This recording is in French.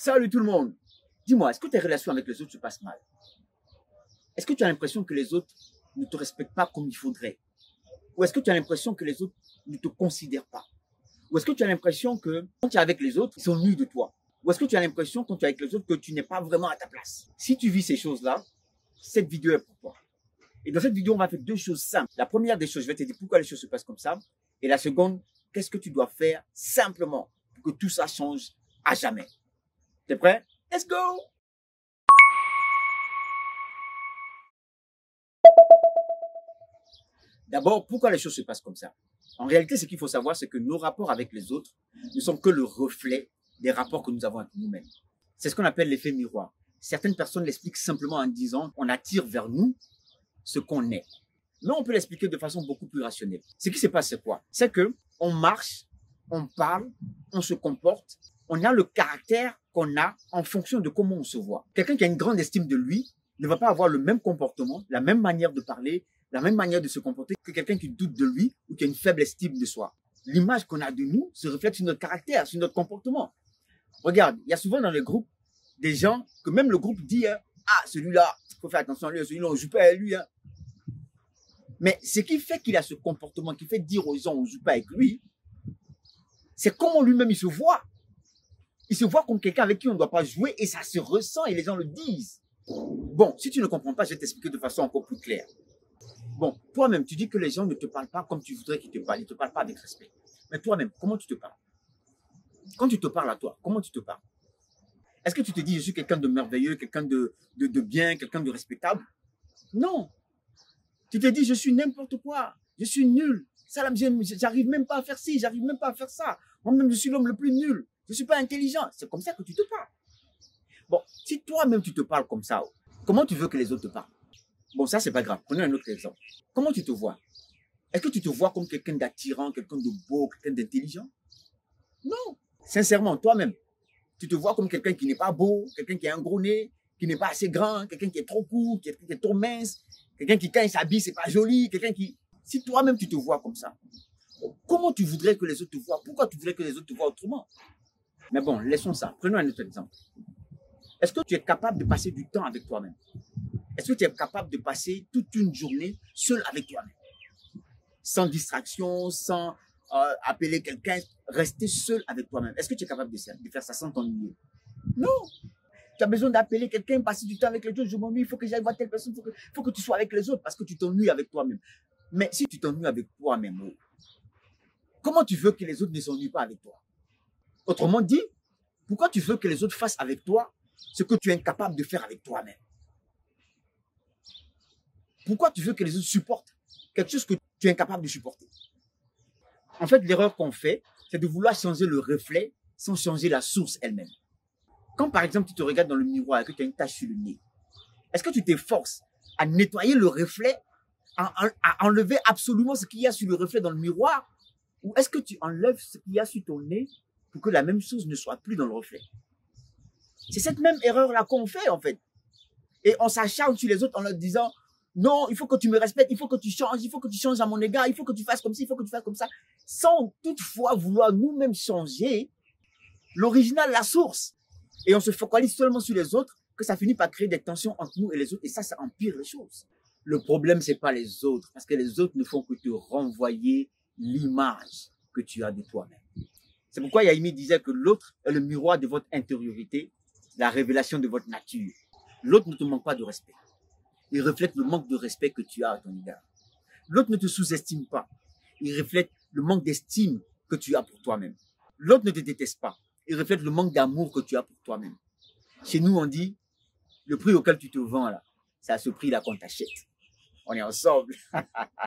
Salut tout le monde. Dis-moi, est-ce que tes relations avec les autres se passent mal? Est-ce que tu as l'impression que les autres ne te respectent pas comme il faudrait? Ou est-ce que tu as l'impression que les autres ne te considèrent pas? Ou est-ce que tu as l'impression que quand tu es avec les autres, ils sont nus de toi? Ou est-ce que tu as l'impression quand tu es avec les autres que tu n'es pas vraiment à ta place? Si tu vis ces choses-là, cette vidéo est pour toi. Et dans cette vidéo, on va faire deux choses simples. La première des choses, je vais te dire pourquoi les choses se passent comme ça. Et la seconde, qu'est-ce que tu dois faire simplement pour que tout ça change à jamais. T'es prêt? Let's go! D'abord, pourquoi les choses se passent comme ça? En réalité, ce qu'il faut savoir, c'est que nos rapports avec les autres ne sont que le reflet des rapports que nous avons avec nous-mêmes. C'est ce qu'on appelle l'effet miroir. Certaines personnes l'expliquent simplement en disant qu'on attire vers nous ce qu'on est. Mais on peut l'expliquer de façon beaucoup plus rationnelle. Ce qui se passe, c'est quoi? C'est que on marche, on parle, on se comporte, on a le caractère qu'on a en fonction de comment on se voit. Quelqu'un qui a une grande estime de lui ne va pas avoir le même comportement, la même manière de parler, la même manière de se comporter que quelqu'un qui doute de lui ou qui a une faible estime de soi. L'image qu'on a de nous se reflète sur notre caractère, sur notre comportement. Regarde, il y a souvent dans les groupes des gens que même le groupe dit ah, celui-là, il faut faire attention à lui, celui-là, on joue pas à lui. Mais ce qui fait qu'il a ce comportement, qui fait dire aux gens on joue pas avec lui, c'est comment lui-même il se voit. Il se voit comme quelqu'un avec qui on ne doit pas jouer et ça se ressent et les gens le disent. Bon, si tu ne comprends pas, je vais t'expliquer de façon encore plus claire. Bon, toi-même, tu dis que les gens ne te parlent pas comme tu voudrais qu'ils te parlent. Ils ne te parlent pas avec respect. Mais toi-même, comment tu te parles? Quand tu te parles à toi, comment tu te parles? Est-ce que tu te dis, je suis quelqu'un de merveilleux, quelqu'un de bien, quelqu'un de respectable? Non. Tu te dis, je suis n'importe quoi. Je suis nul. Ça, j'arrive même pas à faire ci, j'arrive même pas à faire ça. Moi-même, je suis l'homme le plus nul. Je ne suis pas intelligent. C'est comme ça que tu te parles. Bon, si toi-même tu te parles comme ça, comment tu veux que les autres te parlent? Bon, ça, c'est pas grave. Prenons un autre exemple. Comment tu te vois? Est-ce que tu te vois comme quelqu'un d'attirant, quelqu'un de beau, quelqu'un d'intelligent? Non. Sincèrement, toi-même, tu te vois comme quelqu'un qui n'est pas beau, quelqu'un qui a un gros nez, qui n'est pas assez grand, quelqu'un qui est trop court, quelqu'un qui est trop mince, quelqu'un qui, quand il s'habille, c'est pas joli, quelqu'un qui... Si toi-même, tu te vois comme ça, comment tu voudrais que les autres te voient? Pourquoi tu voudrais que les autres te voient autrement? Mais bon, laissons ça. Prenons un autre exemple. Est-ce que tu es capable de passer du temps avec toi-même? Est-ce que tu es capable de passer toute une journée seul avec toi-même? Sans distraction, sans appeler quelqu'un, rester seul avec toi-même. Est-ce que tu es capable de faire ça sans t'ennuyer? Non. Tu as besoin d'appeler quelqu'un, passer du temps avec les autres. Je m'ennuie, il faut que j'aille voir telle personne, il faut que tu sois avec les autres parce que tu t'ennuies avec toi-même. Mais si tu t'ennuies avec toi-même, comment tu veux que les autres ne s'ennuient pas avec toi? Autrement dit, pourquoi tu veux que les autres fassent avec toi ce que tu es incapable de faire avec toi-même? Pourquoi tu veux que les autres supportent quelque chose que tu es incapable de supporter? En fait, l'erreur qu'on fait, c'est de vouloir changer le reflet sans changer la source elle-même. Quand par exemple, tu te regardes dans le miroir et que tu as une tache sur le nez, est-ce que tu t'efforces à nettoyer le reflet, à enlever absolument ce qu'il y a sur le reflet dans le miroir? Ou est-ce que tu enlèves ce qu'il y a sur ton nez pour que la même chose ne soit plus dans le reflet? C'est cette même erreur-là qu'on fait en fait. Et on s'acharne sur les autres en leur disant non, il faut que tu me respectes, il faut que tu changes à mon égard, il faut que tu fasses comme ci, il faut que tu fasses comme ça, sans toutefois vouloir nous-mêmes changer l'original, la source. Et on se focalise seulement sur les autres, que ça finit par créer des tensions entre nous et les autres, et ça empire les choses. Le problème, c'est pas les autres, parce que les autres ne font que te renvoyer l'image que tu as de toi-même. C'est pourquoi Yaimi disait que l'autre est le miroir de votre intériorité, la révélation de votre nature. L'autre ne te manque pas de respect. Il reflète le manque de respect que tu as à ton égard. L'autre ne te sous-estime pas. Il reflète le manque d'estime que tu as pour toi-même. L'autre ne te déteste pas. Il reflète le manque d'amour que tu as pour toi-même. Chez nous, on dit, le prix auquel tu te vends là, c'est à ce prix-là qu'on t'achète. On est ensemble.